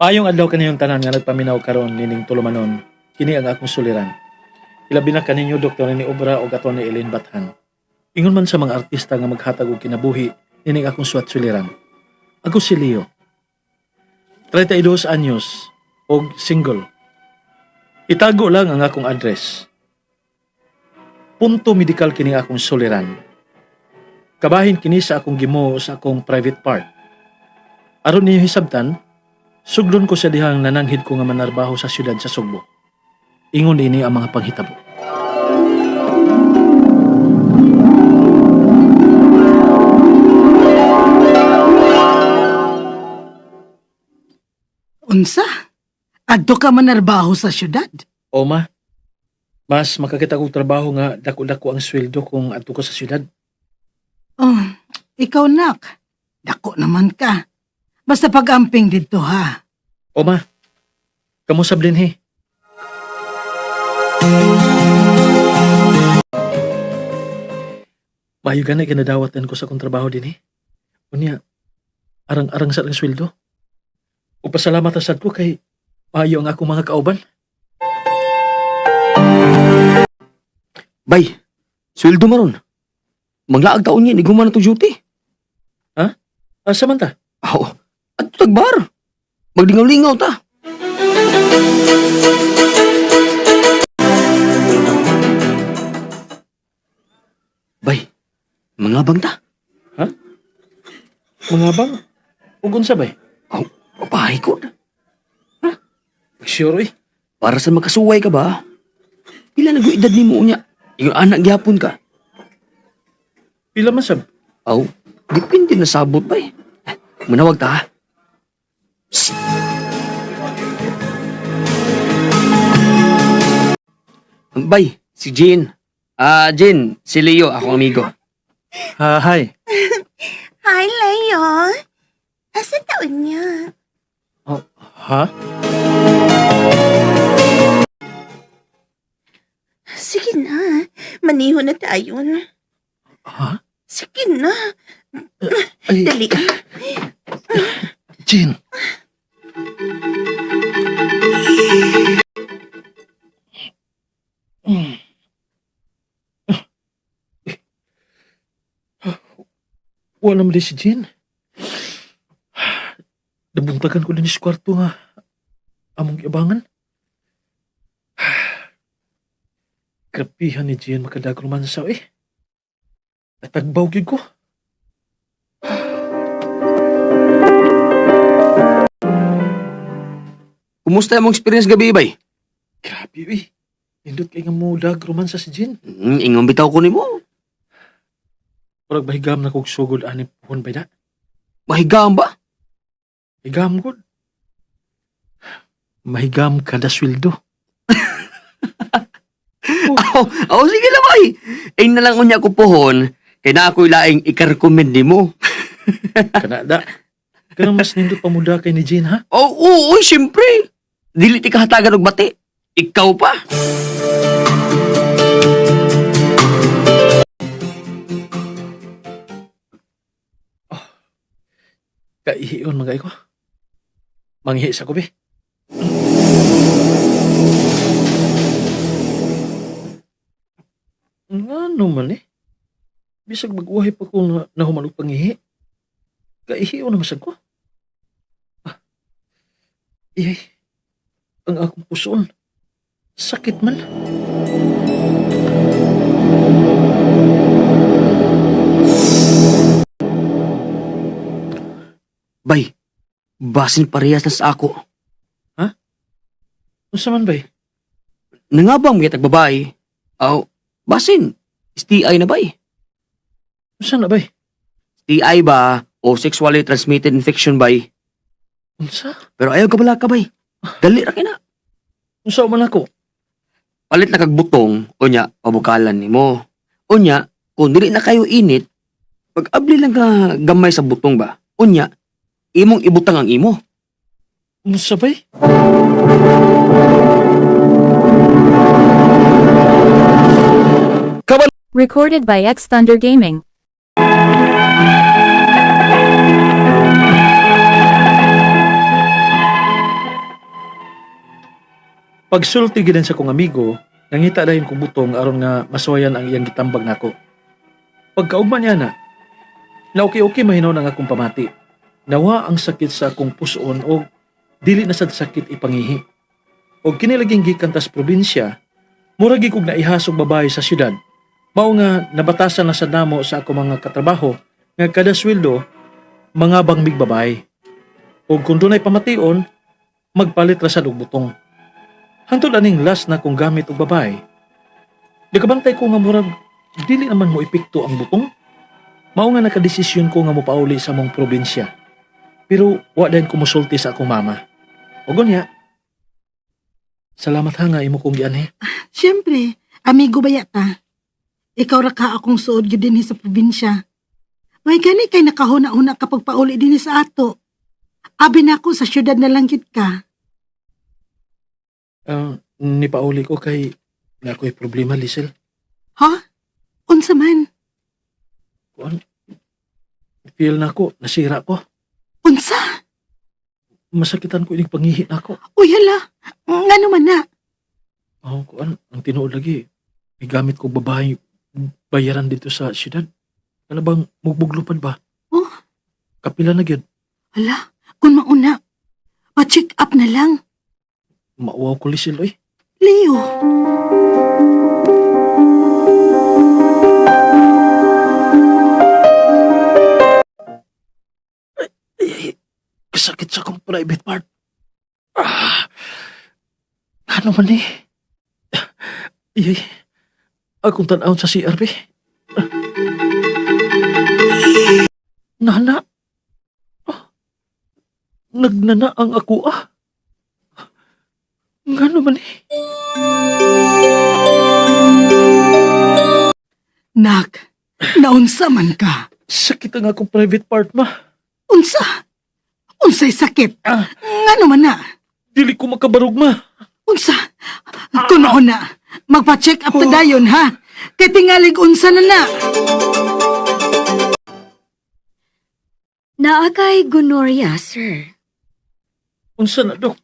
Payong adlaw kaniyong tanan nga nagpaminaw karon nining tulumanon, kini ang akong suliran. Ilabi na kaninyo Dr. ni Obra o Atty. Ellen Bathan. Ingon man sa mga artista nga maghatag og kinabuhi nining akong suwat suliran. Ako si Leo. 32 anyos og single. Itago lang ang akong address. Punto medikal kini akong suliran. Kabahin kini sa akong gimo sa akong private part. Aron ninyo hisabtan, suglon ko sa dihang nananghid ko nga manarbaho sa syudad sa Sugbo. Ingon ini ang mga panghitabo. Unsa? Adto ka manarbaho sa syudad? O ma, mas makakita kong trabaho nga dako-dako ang sweldo kung adto ko sa syudad. Oh, ikaw nak. Dako naman ka. Basta pag-amping dito ha. O ma, kamo sablin he. Mayo ganay kinadawatan ko sa kong trabaho din eh. Unya, arang-arang sa lang sweldo. O pasalamat asad ko kay maayo ang akong mga kauban. Bay, sweldo maron. Maglaag taon niya, iguman na itong duty. Asa man ta? Aw, at tagbar. Maglingaw-lingaw ta. Bay, mga bang ta? Mga bang? Ugon sa bay? Aw, papahay ko. Sure eh. Para sa makasuway ka ba? Pila nag-uidad ni mo niya? Yung anak gyapon ka. Pila masab? Aw, dipindi na sabot bay. Manawag ta ha. Psst. Bay, si Jean. Jean, si Leo, akong amigo. Hi. Hi, Leo. Asa taon niya? Ha? Sige na. Maniho na tayo. Ha? Sige na. Ay, Dali. Jean. Wala mo di si Jean. Nabuntagan ko din sa kwarto nga. Among ibangan. Grabihan ni Jean makadag romansaw eh. Natagbaw gid ko. Kumusta yung experience gabi, bay? Grabe eh. Nindot kay nga mudag romansa si Jean. Ingon bitaw ko ni mo. Parang bahigam na kong sugod ani pohon ba na? Mahigam ba? Higam ko. Mahigam kada sweldo. Aw, sige na, bay. Ay na lang unya ko pohon, kaya na ako'y laing ikarecommend ni mo. Kanada. Kanang mas nindot pa muda kay ni Jean ha? Oo, siyempre. Dili ti kahatagan og bati. Ikaw pa. Kaihiyon mga ko. Manghihi sa kubi. Ano man eh. Bisag mag-uhay pa ko na nahuman og pangihi. Kaihiyon na masag ko. Iyay. Ang akong puson. Sakit man. Bay, basin parehas na sa ako. Unsa man bay? Nangabang mga tagbabae. Aw, basin. STI na bay. Unsa na bay? STI ba o sexually transmitted infection bay? Unsa? Pero ayaw ka bala ka bay. Dali ra kina. Unsa man ako? Palit na kagbutong, unya, pabukalan ni mo. Unya, kung dili na kayo init, pag abli lang ka gamay sa butong ba, unya, imong ibutang ang imo. Unsa bay? Recorded by X Thunder Gaming. Pagsulti gid sa kong amigo, nangita dayon kong butong aron nga masuwayan ang iyang gitambag nako. Pagkaugma niya na okay mahinaw na nga akong pamati. Nawa ang sakit sa akong puson o dili na sad sakit ipangihi. O kinilaging gikan tas probinsya, murag kog naihasog babae sa syudad. Mao nga nabatasan na sa namo sa ako mga katrabaho nga kada sweldo mga bangmig babae. O kung dunay pamation, magpalit ra sad og butong. Hantod aning last na kong gamit og babae. Nakabantay ko nga murag dili naman mo epekto ang butong. Mao nga nakadesisyon ko nga mopauli sa mong probinsya. Pero wa dayon ko mosulti sa akong mama. O gunya. Salamat ha nga imo kong gianhi. Siyempre, amigo ba ta? Ikaw ra ka akong suod gyud dinhi sa probinsya. May gani kay nakahuna-una kapag pauli dinhi sa ato. Abi na ako sa syudad na lang gyud ka. Ni pauli ko kay na ako'y problema, Lisel. Ha? Unsa man? Kuan? Feel na ako, nasira ko. Unsa? Masakitan ko ining pangihi na ako. Uy hala, ngano man na? Oh, kuan, ang tinuod lagi. May gamit ko babae bayaran dito sa syudad. Ano bang mugbuglupad ba? Oh. Kapila na gyud. Hala, kung mauna, pa-check up na lang. Mauwaw ko, Lisel, oy. Leo. Ay, kasakit sa akong private part. Ano man eh? Ay, akong tanawon sa CRB. Nana? Nagnana ang ako Ngano man eh? Nak, naunsa man ka? Sakit ang akong private part, ma. Unsa? Unsay sakit? Ngano man na? Dili ko makabarog, ma. Unsa? Kung mauna, magpa-check up na dayon ha? Kay tingalig unsa na na. Naa kay gonorrhea, sir. Unsa na, Dok?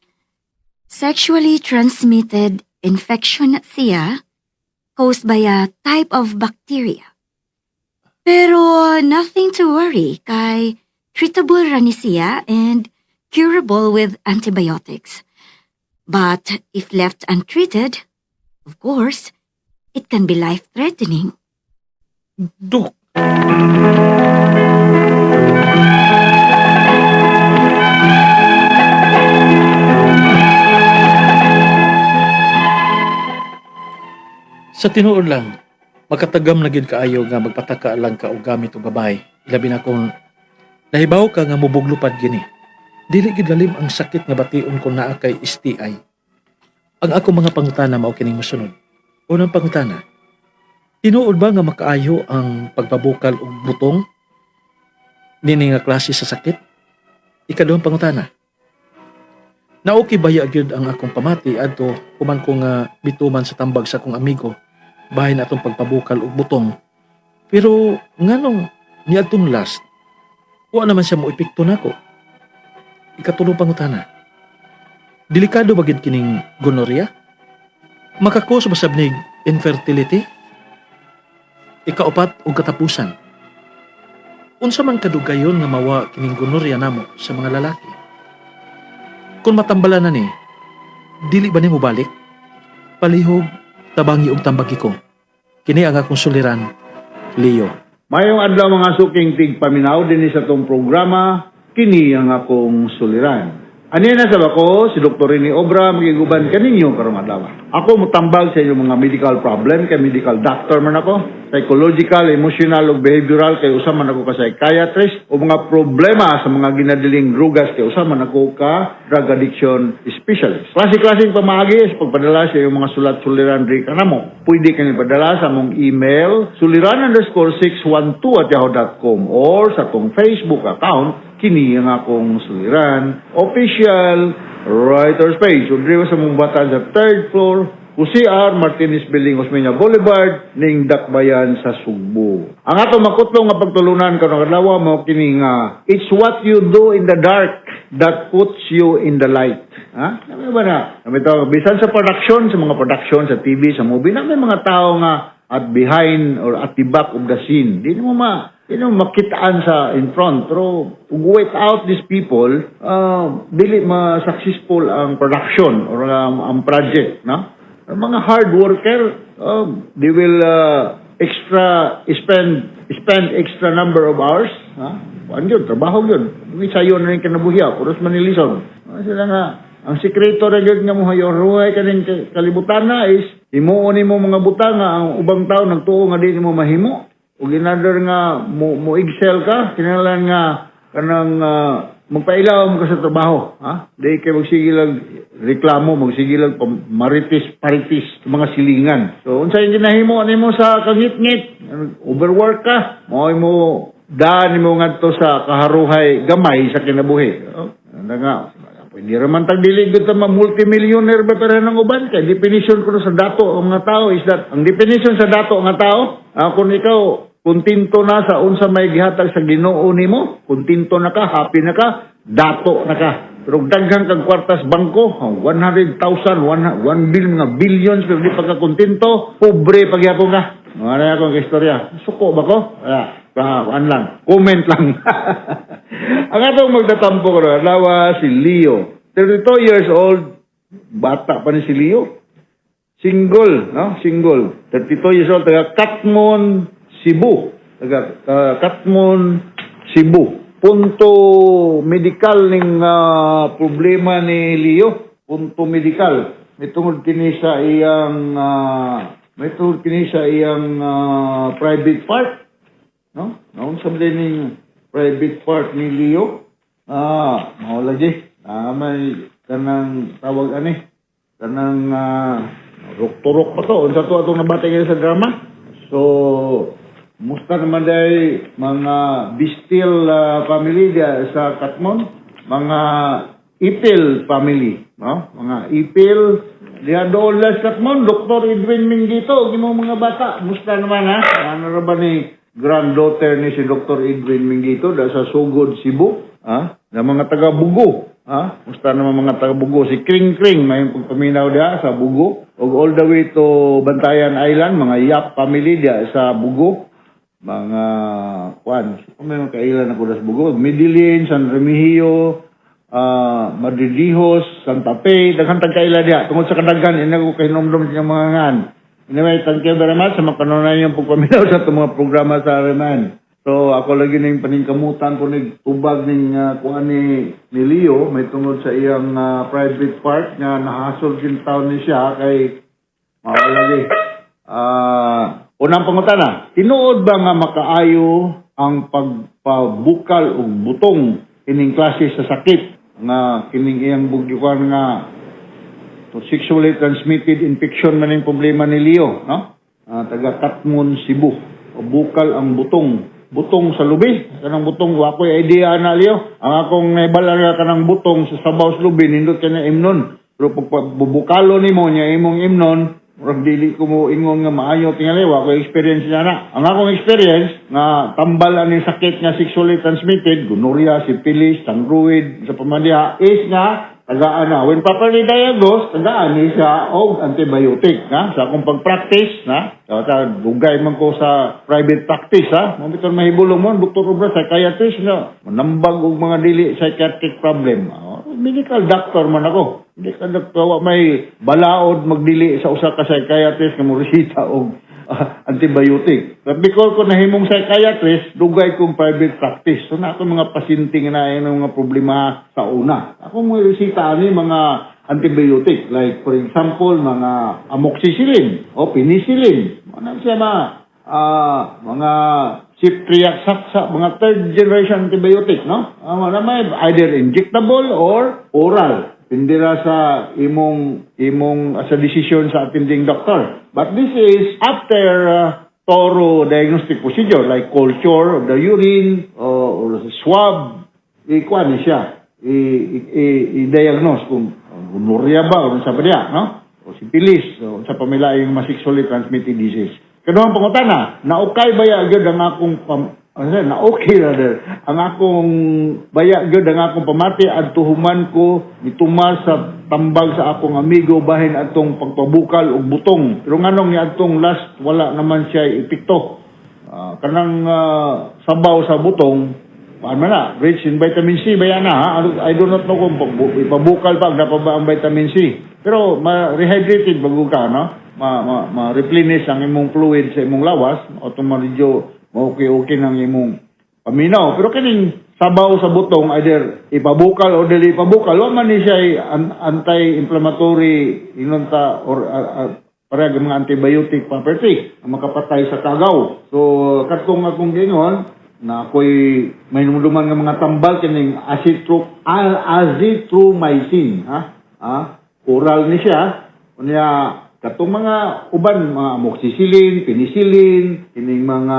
Sexually transmitted infection siya caused by a type of bacteria. Pero nothing to worry kay treatable ra ni siya and curable with antibiotics. But if left untreated, of course, it can be life-threatening. Dok. Sa tinuod lang, makatagam na gid kaayo nga magpataka lang ka og gamit og babae. Ilabi na kung nahibaw ka nga mubuglupad gini. Dili gid lalim ang sakit nga bation kung naa kay STI. Ang ako mga pangutana mao kining mosunod. Unang pangutana, tinuod ba nga makaayo ang pagpabukal og butong nini nga klase sa sakit? Ikaduhang pangutana, na okay ba gyud ang akong pamati adto human ko nga bituman sa tambag sa akong amigo bahin atong pagpabukal og butong. Pero nganong niadtong last, wa naman siya mo epekto nako. Ikatulong pangutana, delikado ba gid kining gonorrhea? Makakos ba sabnig infertility? Ikaupat og katapusan, unsa man kadugayon nga mawa kining gonorrhea namo sa mga lalaki? Kung matambalan na ni, dili ba ni mo balik? Palihog, tabangi og tambagi ko. Kini ang akong suliran, Leo. Mayong adlaw mga suking tigpaminaw din sa tong programa, kini ang akong suliran. Ani na sa bako, si Dr. Rini Obra, magiguban kaninyo karong adlaw. Ako mutambal sa inyong mga medical problem, kay medical doctor man ako, psychological, emotional, ug behavioral, kay usa man ako ka psychiatrist, o mga problema sa mga ginadiling drugas, kay usa man ako ka drug addiction specialist. Klase-klaseng pamagi sa pagpadala sa iyong mga sulat-suliran di kanamo. Pwede kayo padala sa mong email, suliran_612@yahoo.com or sa tong Facebook account, kini ang akong suliran official writer's page. Udriwa sa mong bata sa 3rd floor, UCR Martinez Building, Osmeña Boulevard, ning Dakbayan sa Sugbo. Ang ato makutlong nga pagtulunan kanang adlaw mo kini nga, it's what you do in the dark that puts you in the light. Ha? Namin ba na? Namin ito, bisan sa production, sa mga production, sa TV, sa movie, namin mga tao nga at behind or at the back of the scene. Di mo makitaan sa in front. Pero without these people, dili ma-successful ang production or ang project. No? Ang mga hard worker, they will spend extra number of hours. Ha? Ano yun? Trabaho yun. Sayo na rin kinabuhiya. Puros manilison. Sila nga, ang sikreto na yun nga mo hayo, ruhay ka rin kalibutan na is, himuon mo mga butang nga, ang ubang tao nagtuo nga di mo mahimo. O ginadar nga, mo excel ka, kinalan nga, kanang magpailaw mo ka sa trabaho. Ha? Di kayo magsige lang reklamo, magsige lang paritis, mga silingan. So, unsa yung ginahimo, mo sa kangit-ngit, overwork ka, mo daan mo nga to sa kaharuhay gamay sa kinabuhi. Ano nga, hindi raman tagdilig ito multimillionaire ba pero ng uban kay definition ko sa dato ang mga tao is that ang definition sa dato ang mga tao kung ikaw kuntinto na sa unsa may gihatag sa Ginoo nimo kuntinto na ka happy na ka dato na ka pero daghang kag kwartas bangko 100,000 1 billion nga billions pero di pagka kuntinto pobre pagyapon ka ano akong istorya suko ba ko lang comment lang ang atong magtatampo ko na lawa si Leo 32 years old bata pa ni si Leo single 32 years old taga Katmon Cebu punto medical ning problema ni Leo punto medical may tungod kini sa iyang private part no naon sa ning private part ni Leo mawala di may kanang tawag kanang rok-turok pa to unsa to atong nabati kayo sa drama so musta naman day mga Bistil family dia sa Katmon mga Ipil family no mga Ipil dia dolas Katmon Dr. Edwin Mingito gimo mga bata musta naman ha ano ra ba ni granddaughter ni si Dr. Edwin Mingito da sa Sugod, Cebu. Na mga taga Bugo. Musta naman mga taga Bugo. Si Kring Kring, may pagpaminaw dia sa Bugo. O all the way to Bantayan Island, mga Yap family dia sa Bugo. Mga, may mga kailan ako sa Bugo. Midilin, San Remigio, Madridijos, Santa Fe, daghang tagkaila dia. Tungod sa kadaghan, ko kay nomdom sa mga ngan. Anyway, thank you very much sa makanunan yung pagpaminaw sa itong mga programa sa Reman. So, ako lagi na yung paningkamutan ko ni tubag ng kung ni Leo, may tungod sa iyang private part nga nahasol din taon ni siya kay mawalagi. Unang pangutana, tinuod ba nga makaayo ang pagpabukal o butong kining klase sa sakit nga kining iyang bugyukan nga sexually transmitted infection man yung problema ni Leo, no? Taga Katmon, Cebu. O bukal ang butong sa lubi. Kanang butong, wakoy idea na Leo. Ang akong naibala nga kanang butong sa sabaw sa lubi, nindot ka na imnon. Pero pag bubukalo ni mo niya, imong imnon, murag dili ko mo ingon nga maayo tingali, wakoy experience niya na. Ang akong experience, nga tambal ang sakit nga sexually transmitted, gonorrhea, syphilis, tangruid, sa pamandiha, is nga, tagaan na. When properly diagnosed, tagaan ni siya og antibiotic. Sa akong pag-practice, dugay man ko sa private practice. Mabiton mahibulong mo, Dr. Obra, psychiatrist, manambag og mga dili psychiatric problem. Medical doctor man ako. Medical doctor, may balaod magdili sa usa ka psychiatrist nga mo resita og antibiotic. But because ko nahimong psychiatrist, dugay kong private practice. So na ako mga pasyente nga na mga problema sa una. Ako mo resita ni mga antibiotic. Like for example, mga amoxicillin o penicillin. Ano siya mga cipriaxaxa, mga third generation antibiotic, no? May either injectable or oral. Pindira sa imong sa decision sa attending doctor. But this is after thorough diagnostic procedure like culture of the urine or swab. Ikuan siya. I-diagnose kung gonorrhea ba o sa padya, no? O syphilis o sa pamilaing sexually transmitted disease. Kano ang pangutana? Naukay ba ya gyud ang akong na-okay rather. Ang akong baya gyud ang akong pamati adto human ko nitumas sa tambag sa akong amigo bahin atong pagpabukal og butong. Pero nganong ni atong last wala naman siya epekto. Kanang sabaw sa butong, paano na, rich in vitamin C, bayan na ha? I do not know kung ipabukal pa, na pa ba ang vitamin C. Pero ma-rehydrated bago ka, no? Ma-replenish ang imong fluid sa imong lawas, automatically okay ng imong paminaw. Pero kaning sabaw sa butong, either ipabukal o dili ipabukal, wa man ni siya anti-inflammatory, inunta, or parang mga antibiotic property ang makapatay sa kagaw. So, katong akong gingon, na ako'y may numuduman ng mga tambal kining azithromycin. Oral ni siya. Kunya, katong mga uban, mga amoxicillin, penicillin, kining mga,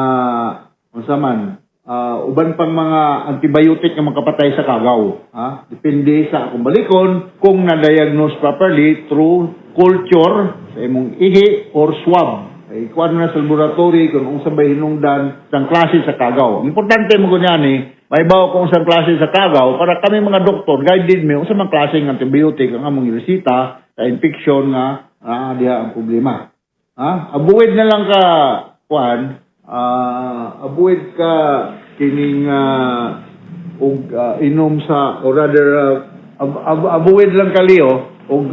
uban pang mga antibiotic na makapatay sa kagaw. Depende sa akong balikon kung na-diagnose properly through culture sa imong ihi or swab. Ay kuan na sa laboratory kung unsa bay hinungdan sang klase sa kagaw. Importante mo kunyan may bawo kung unsang klase sa kagaw para kami mga doktor guided me unsa man klase ng antibiotic ang among iresita sa infection nga diha ang problema. Avoid na lang ka kuan, avoid ka kining inom sa or rather avoid lang kaliyo og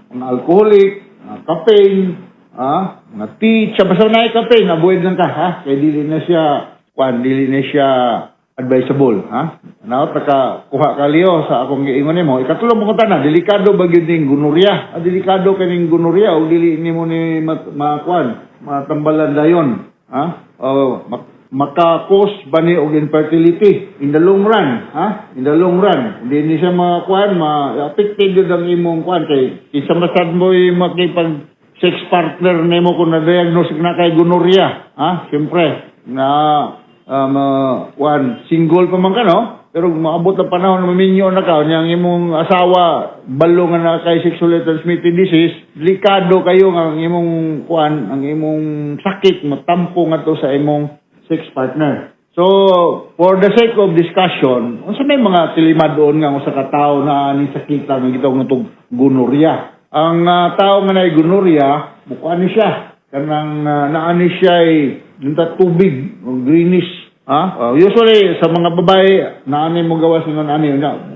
mga alcoholic, caffeine, mga tea, basta na caffeine, avoid lang ka, kaya dili na siya advisable, Naot, kuha kaliyo sa akong giingon nimo. Ikatulong mo na, delikado ba gyud ning gonorrhea? Delikado kaning gonorrhea o dili nimo ni matambalan dayon, maka-cause ba ni og infertility in the long run, in the long run. Hindi ni siya ma-affected yun ang imong kay isa masad mo makipag sex partner nimo kung na-diagnose na kay gonorrhea, siyempre, single pa man ka, no? Pero maabot ang panahon na maminyo na ka, niyang imong asawa, balo nga na kay sexually transmitted disease, delikado kayo ang imong ang imong sakit, matampo nga to sa imong sex partner. So, for the sake of discussion, unsa may mga tilima doon nga sa katao na ni sakita nga gitawag natong gonorrhea. Ang tao nga na gonorrhea, mukha ni siya. Kanang naani siya tubig, greenish. Usually, sa mga babae, naani mo gawas ng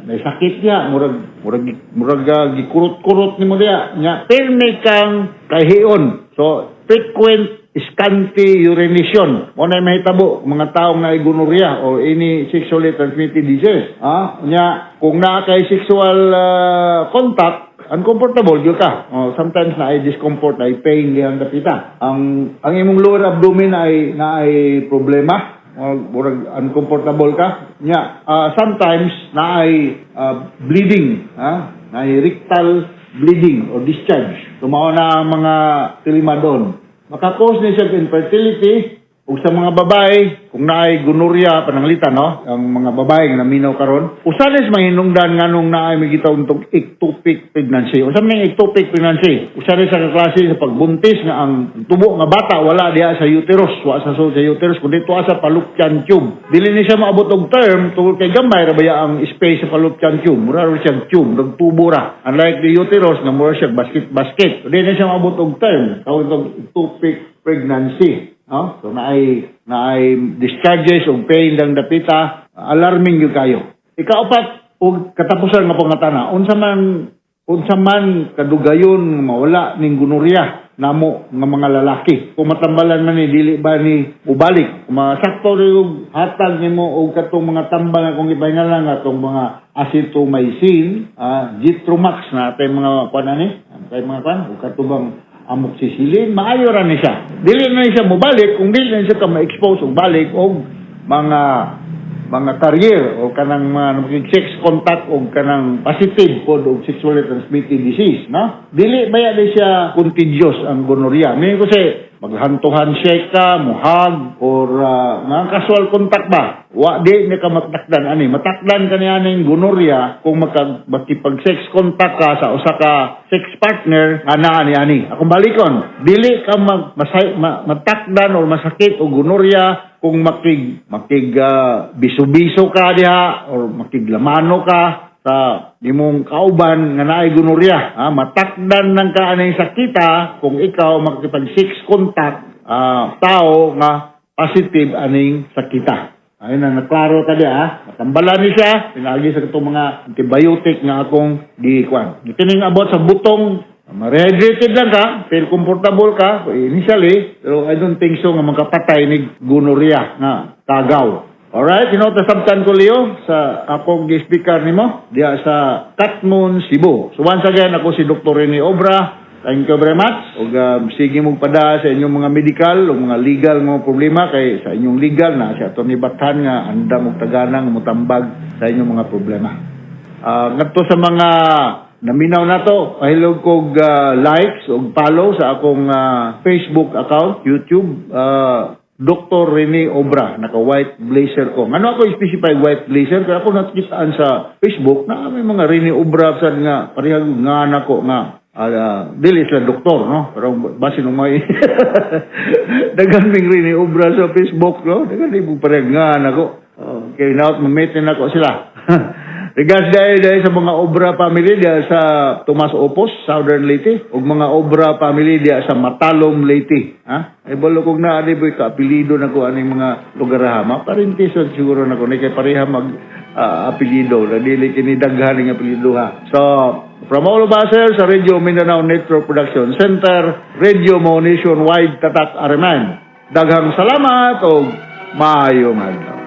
may sakit niya, murag gikurot-kurot ni mo diya. Pirmi kang kahiyon. So, frequent scanty urination. Mo na mahitabo mga taong na gonorrhea o any sexually transmitted disease. Kung na kay sexual contact, uncomfortable gyud ka. Sometimes na ay discomfort, ay pain diyan dapita. Ang imong lower abdomen ay problema. Murag uncomfortable ka. Sometimes na ay bleeding, na ay rectal bleeding or discharge. Tumaw na ang mga tilima doon. Makakos ni siya infertility ug sa mga babae kung naay gonorrhea pananglitan, no? Ang mga babae nga naminaw karon usanes mahinungdan nganong naay migitaw tong ectopic pregnancy. Usa man ectopic pregnancy, usanes sa klase sa pagbuntis nga ang tubo nga bata wala diha sa uterus, wa sa uterus kundi tuwa sa fallopian tube. Dili ni siya maabot og term tungod kay gamay ra baya ang space sa fallopian tube. Mura ra siyang tube, nagtubo ra. Unlike the uterus nga mura siya basket. Dili ni siya maabot og term tawag og ectopic pregnancy. So naay discharges o pain lang dapita, alarming yung kayo. Ikaapat og katapusan nga pangatana, unsa man kadugayon mawala ning gonorrhea namo nga mga lalaki. Kung matambalan man ni dili ba ni ubalik, kung masakto rin hatag nimo og katong mga tambal nga kung ipahingalan nga atong mga azithromycin, Zithromax na tay mga o katubang amoxicillin, maayo ra ni siya. Dili na siya mobalik kung dili na siya ka ma-expose og balik og mga carrier o kanang mga sex contact o kanang positive pod og sexually transmitted disease, no? Dili baya di siya contagious ang gonorrhea. Meaning ko say maghantuhan shake ka, muhag or mga casual contact ba? Wa di ni ka matakdan ani. Matakdan ka niya ning gonorrhea kung makipag-sex contact ka sa usa ka sex partner nga naa ani. Akong balikon, dili ka matakdan or masakit og gonorrhea kung biso-biso ka diha or makiglamano ka sa imong kauban nga naay gonorrhea, matakdan ng kaaning sakita kung ikaw makikipag-6 contact tao nga positive aning sakita. Ayun na naklaro tadi Natambala ni siya, pinagi sa itong mga antibiotic nga akong giikuan. Kining about sa butong, ma-rehydrated lang ka, feel comfortable ka, initially, pero I don't think so nga magkapatay ni gonorrhea nga tagaw. Alright, tasabtan ko Leo sa akong speaker nimo diya sa Katmon, Cebu. So once again, ako si Dr. Rene Obra. Thank you very much. Ug sige mong pada sa inyong mga medical o mga legal nga problema kay sa inyong legal na si Atty. Bathan nga andam og taganang mutambag sa inyong mga problema. Ngadto sa mga naminaw nato, pahilog kog likes ug follow sa akong Facebook account, YouTube, Dr. Rene Obra, naka-white blazer ko. Ano ako specify white blazer? Kaya ako nakitaan sa Facebook na may mga Rene Obra sad nga parehag nga nako nga dili sila doktor, no? Pero basin ng mga dagan ming Rene Obra sa Facebook, no? Dagan mo parehag nga nako. Okay, now mamete na ko sila. Regards dahil sa mga Obra family diya sa Tomas Opos, Southern Leyte, ug mga Obra family diya sa Matalom, Leyte. Ay balo kog na ani boy ka apelyido nako aning mga lugar ha. Maparintiso siguro nako ni kay pareha mag apelyido, na dili kini daghan nga apelyido ha. So, from all of us here sa Radio Mindanao Network Production Center, Radio Mo Nationwide Tatak Araman. Daghang salamat o maayong adlaw.